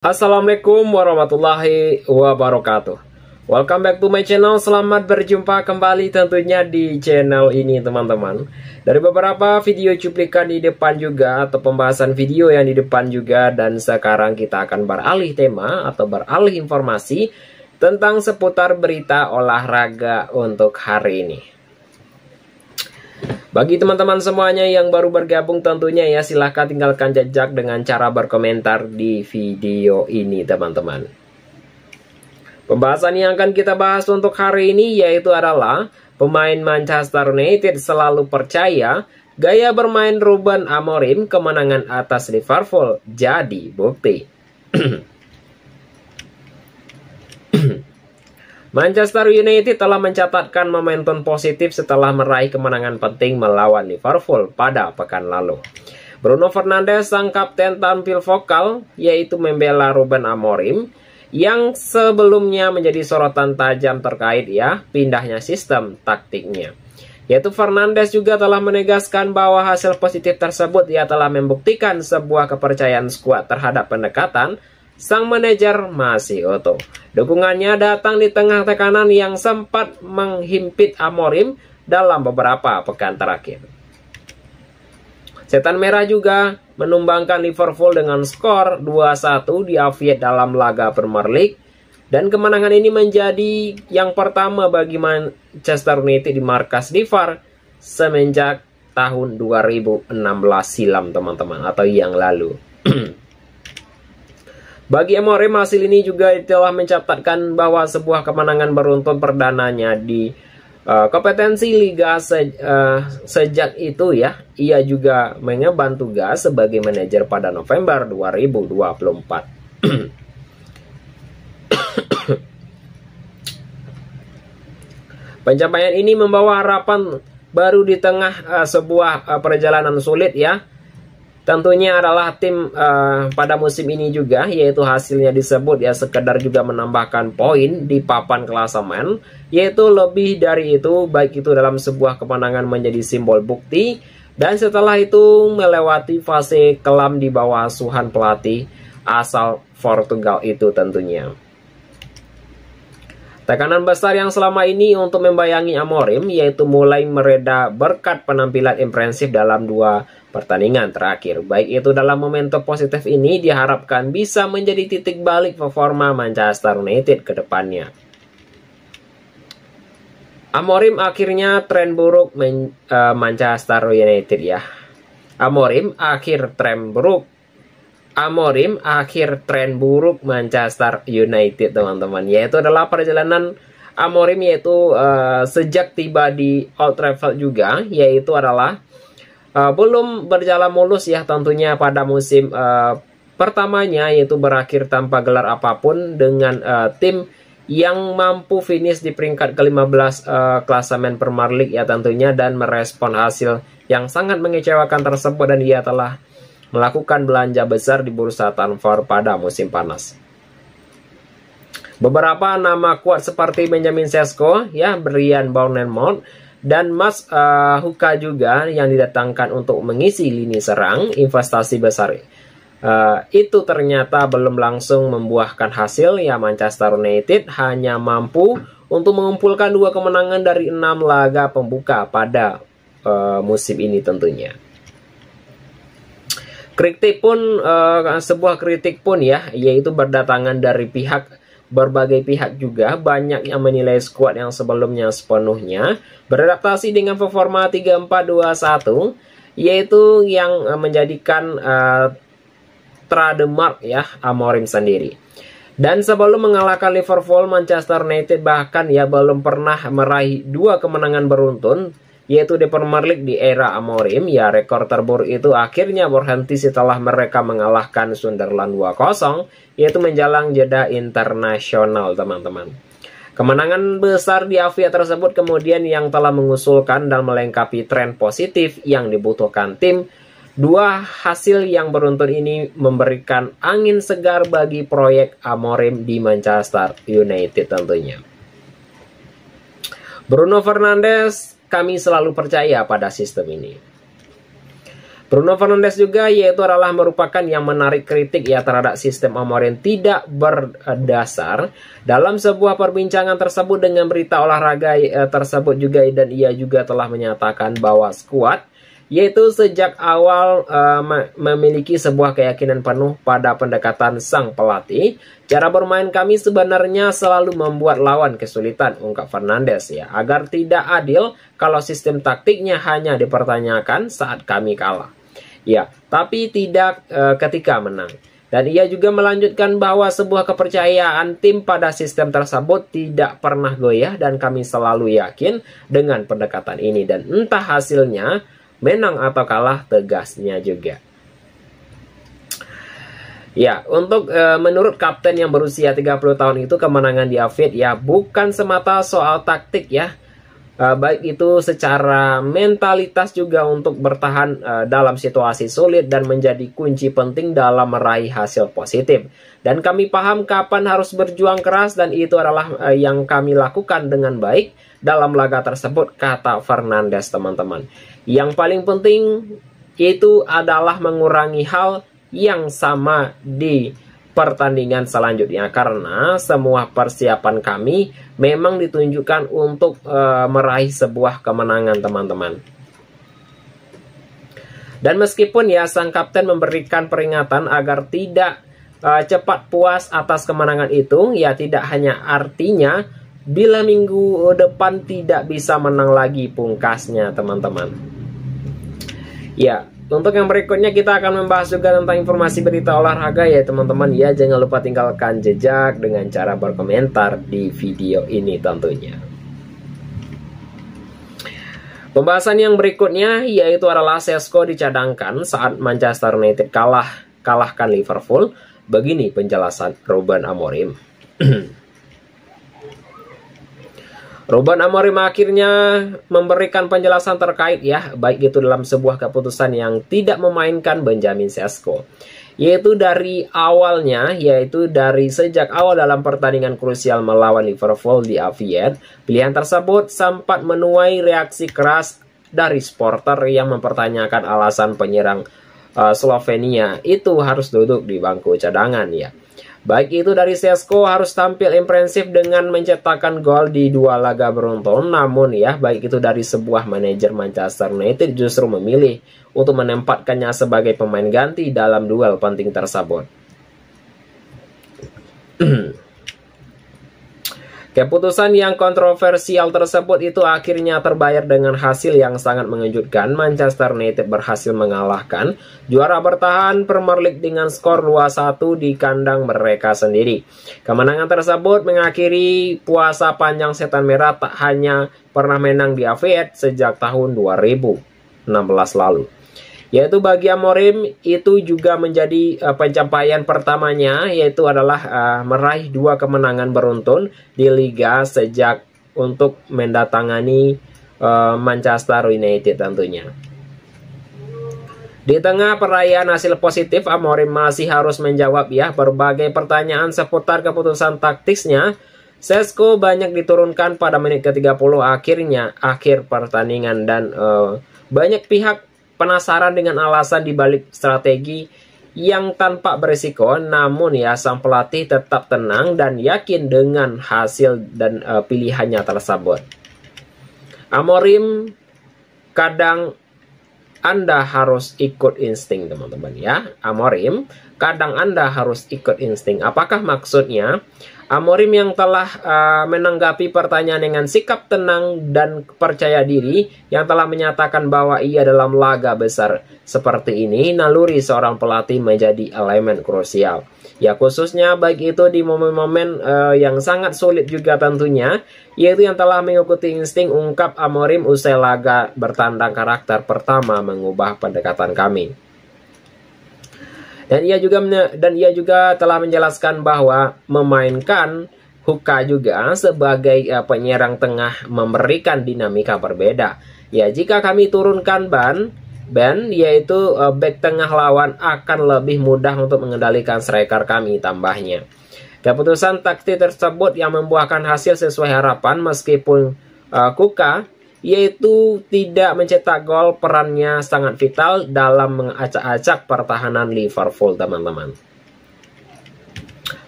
Assalamualaikum warahmatullahi wabarakatuh. Welcome back to my channel. Selamat berjumpa kembali tentunya di channel ini teman-teman. Dari beberapa video cuplikan di depan juga, atau pembahasan video yang di depan juga, dan sekarang kita akan beralih tema atau beralih informasi tentang seputar berita olahraga untuk hari ini. Bagi teman-teman semuanya yang baru bergabung tentunya ya, silahkan tinggalkan jejak dengan cara berkomentar di video ini teman-teman. Pembahasan yang akan kita bahas untuk hari ini yaitu adalah pemain Manchester United selalu percaya gaya bermain Ruben Amorim kemenangan atas Liverpool jadi bukti. Manchester United telah mencatatkan momentum positif setelah meraih kemenangan penting melawan Liverpool pada pekan lalu. Bruno Fernandes, sang kapten, tampil vokal yaitu membela Ruben Amorim yang sebelumnya menjadi sorotan tajam terkait pindahnya sistem taktiknya. Yaitu Fernandes juga telah menegaskan bahwa hasil positif tersebut telah membuktikan sebuah kepercayaan skuad terhadap pendekatan sang manajer masih utuh. Dukungannya datang di tengah tekanan yang sempat menghimpit Amorim dalam beberapa pekan terakhir. Setan Merah juga menumbangkan Liverpool dengan skor 2-1 di Anfield dalam laga Premier League. Dan kemenangan ini menjadi yang pertama bagi Manchester United di markas di VAR semenjak tahun 2016 silam teman-teman, atau yang lalu. Bagi Amorim, hasil ini juga telah mencatatkan bahwa sebuah kemenangan beruntun perdananya di kompetensi Liga sejak itu ia juga mengemban tugas sebagai manajer pada November 2024. Pencapaian ini membawa harapan baru di tengah sebuah perjalanan sulit Tentunya adalah tim pada musim ini juga, yaitu hasilnya disebut sekedar juga menambahkan poin di papan klasemen, yaitu lebih dari itu, baik itu dalam sebuah kemenangan menjadi simbol bukti, dan setelah itu melewati fase kelam di bawah asuhan pelatih asal Portugal itu tentunya. Tekanan besar yang selama ini untuk membayangi Amorim yaitu mulai mereda berkat penampilan impresif dalam dua pertandingan terakhir. Baik itu dalam momentum positif ini diharapkan bisa menjadi titik balik performa Manchester United ke depannya. Amorim akhirnya tren buruk Manchester United Amorim akhir tren buruk Manchester United teman-teman, yaitu adalah perjalanan Amorim yaitu sejak tiba di Old Trafford juga, yaitu adalah belum berjalan mulus tentunya pada musim pertamanya, yaitu berakhir tanpa gelar apapun dengan tim yang mampu finish di peringkat ke-15 klasemen Premier League tentunya, dan merespon hasil yang sangat mengecewakan tersebut, dan ia telah melakukan belanja besar di bursa transfer pada musim panas. Beberapa nama kuat seperti Benjamin Sesko, Brian Bournemouth, dan Mas Huka juga yang didatangkan untuk mengisi lini serang. Investasi besar itu ternyata belum langsung membuahkan hasil. Manchester United hanya mampu untuk mengumpulkan 2 kemenangan dari 6 laga pembuka pada musim ini tentunya. Sebuah kritik pun yaitu berdatangan dari berbagai pihak juga. Banyak yang menilai skuad yang sebelumnya sepenuhnya beradaptasi dengan performa 3-4-2-1, yaitu yang menjadikan trademark Amorim sendiri. Dan sebelum mengalahkan Liverpool, Manchester United bahkan belum pernah meraih 2 kemenangan beruntun, yaitu di Premier League di era Amorim. Rekor terburuk itu akhirnya berhenti setelah mereka mengalahkan Sunderland 2-0, yaitu menjelang jeda internasional teman-teman. Kemenangan besar di Anfield tersebut kemudian yang telah mengusulkan dan melengkapi tren positif yang dibutuhkan tim. 2 hasil yang beruntun ini memberikan angin segar bagi proyek Amorim di Manchester United tentunya. Bruno Fernandes, kami selalu percaya pada sistem ini. Bruno Fernandes juga yaitu adalah merupakan yang menarik kritik ya terhadap sistem Amorim tidak berdasar. Dalam sebuah perbincangan tersebut dengan berita olahraga tersebut juga, dan ia juga telah menyatakan bahwa skuad yaitu sejak awal memiliki sebuah keyakinan penuh pada pendekatan sang pelatih. Cara bermain kami sebenarnya selalu membuat lawan kesulitan, ungkap Fernandes ya, agar tidak adil kalau sistem taktiknya hanya dipertanyakan saat kami kalah. Ya, tapi tidak ketika menang. Dan ia juga melanjutkan bahwa sebuah kepercayaan tim pada sistem tersebut tidak pernah goyah dan kami selalu yakin dengan pendekatan ini. Dan entah hasilnya menang atau kalah, tegasnya juga. Ya, untuk menurut kapten yang berusia 30 tahun itu, kemenangan di Avied ya bukan semata soal taktik ya. Baik itu secara mentalitas juga untuk bertahan dalam situasi sulit dan menjadi kunci penting dalam meraih hasil positif. Dan kami paham kapan harus berjuang keras dan itu adalah yang kami lakukan dengan baik dalam laga tersebut, kata Fernandes, teman-teman. Yang paling penting itu adalah mengurangi hal yang sama di pertandingan selanjutnya, karena semua persiapan kami memang ditunjukkan untuk meraih sebuah kemenangan, teman-teman. Dan meskipun ya sang kapten memberikan peringatan agar tidak cepat puas atas kemenangan itu, ya tidak hanya artinya bila minggu depan tidak bisa menang lagi, pungkasnya, teman-teman. Ya, untuk yang berikutnya kita akan membahas juga tentang informasi berita olahraga ya, teman-teman. Ya, jangan lupa tinggalkan jejak dengan cara berkomentar di video ini tentunya. Pembahasan yang berikutnya yaitu adalah Šeško dicadangkan saat Manchester United kalahkan Liverpool. Begini penjelasan Ruben Amorim. Ruben Amorim akhirnya memberikan penjelasan terkait ya, baik itu dalam sebuah keputusan yang tidak memainkan Benjamin Šeško. Yaitu dari awalnya, yaitu dari sejak awal dalam pertandingan krusial melawan Liverpool di Avied, pilihan tersebut sempat menuai reaksi keras dari supporter yang mempertanyakan alasan penyerang Slovenia itu harus duduk di bangku cadangan ya. Baik itu dari Šeško harus tampil impresif dengan mencetakkan gol di 2 laga beruntun. Namun ya, baik itu dari sebuah manajer Manchester United justru memilih untuk menempatkannya sebagai pemain ganti dalam duel penting tersebut. Keputusan yang kontroversial tersebut itu akhirnya terbayar dengan hasil yang sangat mengejutkan. Manchester United berhasil mengalahkan juara bertahan Premier League dengan skor 2-1 di kandang mereka sendiri. Kemenangan tersebut mengakhiri puasa panjang Setan Merah tak hanya pernah menang di Avied sejak tahun 2016 lalu. Yaitu bagi Amorim itu juga menjadi pencapaian pertamanya, yaitu adalah meraih 2 kemenangan beruntun di Liga sejak untuk mendatangani Manchester United tentunya. Di tengah perayaan hasil positif, Amorim masih harus menjawab ya berbagai pertanyaan seputar keputusan taktisnya. Šeško banyak diturunkan pada menit ke-30 akhir pertandingan dan banyak pihak penasaran dengan alasan dibalik strategi yang tanpa berisiko. Namun ya, sang pelatih tetap tenang dan yakin dengan hasil dan pilihannya tersebut. Amorim, kadang Anda harus ikut insting, teman-teman ya. Amorim, kadang Anda harus ikut insting. Apakah maksudnya? Amorim yang telah menanggapi pertanyaan dengan sikap tenang dan percaya diri, yang telah menyatakan bahwa ia dalam laga besar seperti ini, naluri seorang pelatih menjadi elemen krusial. Ya, khususnya baik itu di momen-momen yang sangat sulit juga tentunya, yaitu yang telah mengikuti insting, ungkap Amorim usai laga bertandang karakter pertama mengubah pendekatan kami. Dan ia juga telah menjelaskan bahwa memainkan Huka juga sebagai penyerang tengah memberikan dinamika berbeda. Ya, jika kami turunkan Ben yaitu back tengah lawan akan lebih mudah untuk mengendalikan striker kami, tambahnya. Keputusan taktik tersebut yang membuahkan hasil sesuai harapan meskipun Kuka yaitu tidak mencetak gol, perannya sangat vital dalam mengacak-acak pertahanan Liverpool, teman-teman.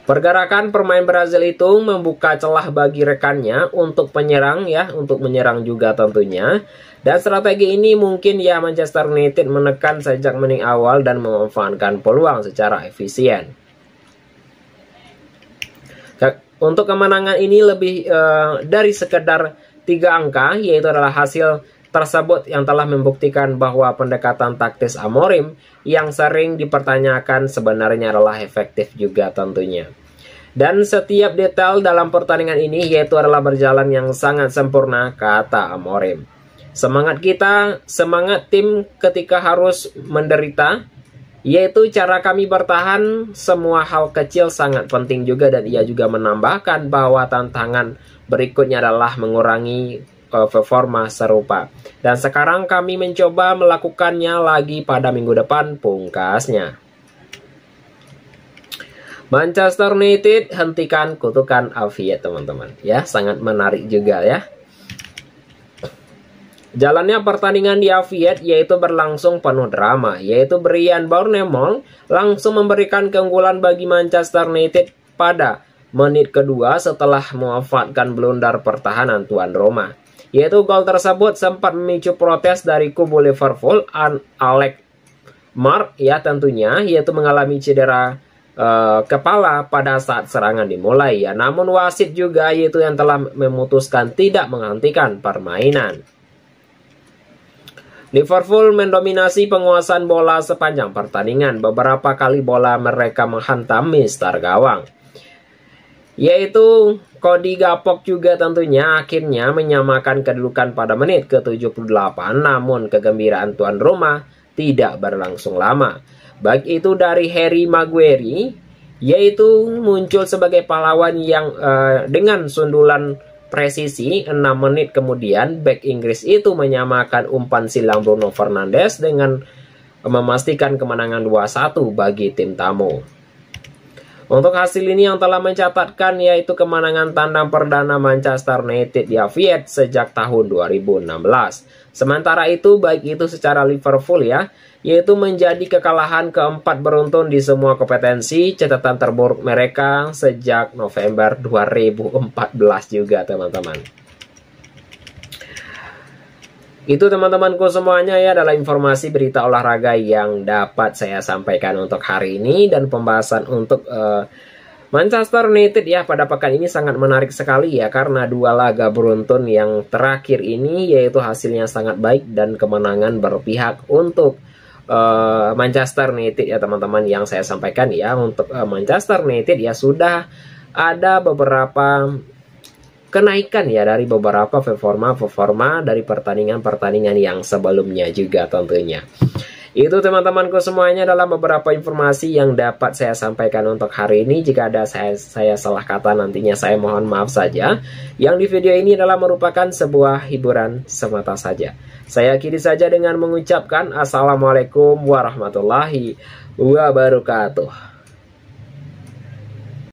Pergerakan pemain Brazil itu membuka celah bagi rekannya untuk penyerang ya, untuk menyerang juga tentunya. Dan strategi ini mungkin ya Manchester United menekan sejak menit awal dan memanfaatkan peluang secara efisien. Untuk kemenangan ini lebih dari sekedar 3 angka, yaitu adalah hasil tersebut yang telah membuktikan bahwa pendekatan taktis Amorim yang sering dipertanyakan sebenarnya adalah efektif juga tentunya. Dan setiap detail dalam pertandingan ini yaitu adalah berjalan yang sangat sempurna, kata Amorim. Semangat kita, semangat tim ketika harus menderita, yaitu cara kami bertahan, semua hal kecil sangat penting juga. Dan ia juga menambahkan bahwa tantangan berikutnya adalah mengurangi performa serupa. Dan sekarang kami mencoba melakukannya lagi pada minggu depan, pungkasnya. Manchester United hentikan kutukan Aviet, teman-teman. Ya, sangat menarik juga ya. Jalannya pertandingan di Aviet yaitu berlangsung penuh drama, yaitu Bryan Bournemouth langsung memberikan keunggulan bagi Manchester United pada menit kedua setelah memanfaatkan blunder pertahanan tuan Roma. Yaitu gol tersebut sempat memicu protes dari kubu Liverpool. Alex Mark ya tentunya, yaitu mengalami cedera kepala pada saat serangan dimulai ya. Namun wasit juga yaitu yang telah memutuskan tidak menghentikan permainan. Liverpool mendominasi penguasaan bola sepanjang pertandingan. Beberapa kali bola mereka menghantam mister gawang, yaitu Cody Gakpo juga tentunya akhirnya menyamakan kedudukan pada menit ke-78. Namun kegembiraan tuan Roma tidak berlangsung lama. Baik itu dari Harry Maguire, yaitu muncul sebagai pahlawan yang dengan sundulan presisi 6 menit kemudian bek Inggris itu menyamakan umpan silang Bruno Fernandes dengan memastikan kemenangan 2-1 bagi tim tamu. Untuk hasil ini yang telah mencatatkan yaitu kemenangan tandang perdana Manchester United di Aviet sejak tahun 2016. Sementara itu baik itu secara Liverpool ya, yaitu menjadi kekalahan keempat beruntun di semua kompetensi, catatan terburuk mereka sejak November 2014 juga, teman-teman. Itu teman-temanku semuanya ya, adalah informasi berita olahraga yang dapat saya sampaikan untuk hari ini. Dan pembahasan untuk Manchester United ya pada pekan ini sangat menarik sekali ya, karena 2 laga beruntun yang terakhir ini yaitu hasilnya sangat baik dan kemenangan berpihak untuk Manchester United ya teman-teman. Yang saya sampaikan ya untuk Manchester United ya sudah ada beberapa kenaikan ya dari beberapa performa dari pertandingan-pertandingan yang sebelumnya juga tentunya. Itu teman-temanku semuanya adalah beberapa informasi yang dapat saya sampaikan untuk hari ini. Jika ada saya salah kata nantinya saya mohon maaf saja. Yang di video ini adalah merupakan sebuah hiburan semata saja. Saya akhiri saja dengan mengucapkan Assalamualaikum warahmatullahi wabarakatuh.